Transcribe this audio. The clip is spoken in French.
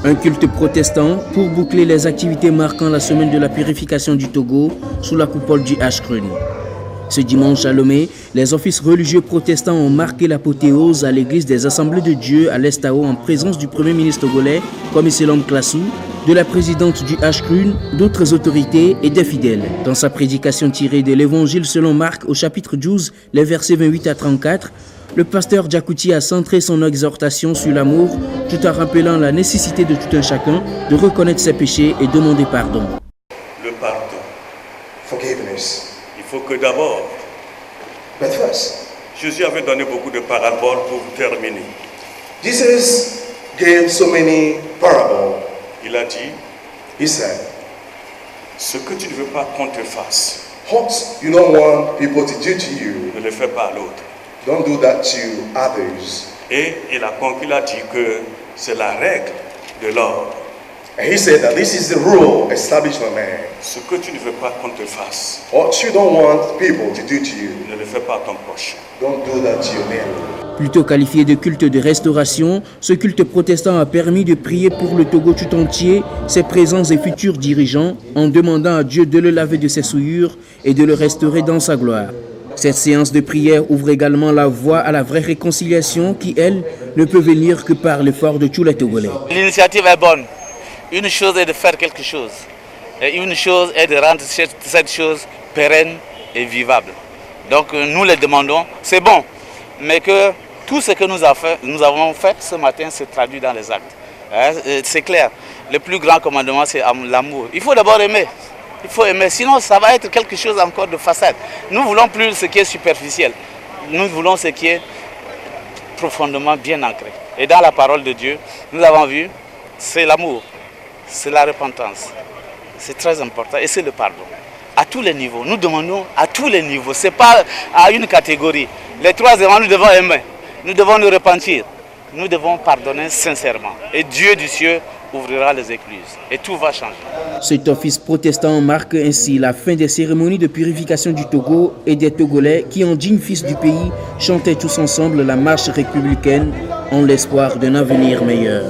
Un culte protestant pour boucler les activités marquant la semaine de la purification du Togo sous la coupole du Ashkrun. Ce dimanche à Lomé, les offices religieux protestants ont marqué l'apothéose à l'église des Assemblées de Dieu à l'Estao en présence du Premier ministre togolais, Komiselom Klasu, de la présidente du Ashkrun, d'autres autorités et des fidèles. Dans sa prédication tirée de l'Évangile selon Marc au chapitre 12, les versets 28 à 34, le pasteur Djakouti a centré son exhortation sur l'amour tout en rappelant la nécessité de tout un chacun de reconnaître ses péchés et demander pardon. Le pardon. Forgiveness. Il faut que d'abord, But first, Jésus avait donné beaucoup de paraboles pour terminer. Jesus gave so many parables. Il a dit, He said, ce que tu ne veux pas qu'on te fasse, what you don't want people to do to you, ne le fais pas à l'autre. don't do that to others. Et il a conclu, il a dit que c'est la règle de l'ordre. And he said that this is the rule established by man. Ce que tu ne veux pas qu'on te fasse, What you don't want people to do to you, ne le fais pas à ton prochain. don't do that to your neighbor. Plutôt qualifié de culte de restauration, ce culte protestant a permis de prier pour le Togo tout entier, ses présents et futurs dirigeants, en demandant à Dieu de le laver de ses souillures et de le restaurer dans sa gloire. Cette séance de prière ouvre également la voie à la vraie réconciliation qui, elle, ne peut venir que par l'effort de tous les Togolais. L'initiative est bonne. Une chose est de faire quelque chose. Et une chose est de rendre cette chose pérenne et vivable. Donc nous les demandons, c'est bon, mais que tout ce que nous avons fait ce matin se traduit dans les actes. C'est clair, le plus grand commandement c'est l'amour. Il faut d'abord aimer. Il faut aimer, sinon ça va être quelque chose encore de façade. Nous ne voulons plus ce qui est superficiel. Nous voulons ce qui est profondément bien ancré. Et dans la parole de Dieu, nous avons vu, c'est l'amour, c'est la repentance. C'est très important et c'est le pardon. À tous les niveaux, nous demandons à tous les niveaux. Ce n'est pas à une catégorie. Les trois éléments, nous devons aimer, nous devons nous repentir, nous devons pardonner sincèrement. Et Dieu du ciel ouvrira les écluses et tout va changer. Cet office protestant marque ainsi la fin des cérémonies de purification du Togo et des Togolais qui, en dignes fils du pays, chantaient tous ensemble la marche républicaine en l'espoir d'un avenir meilleur.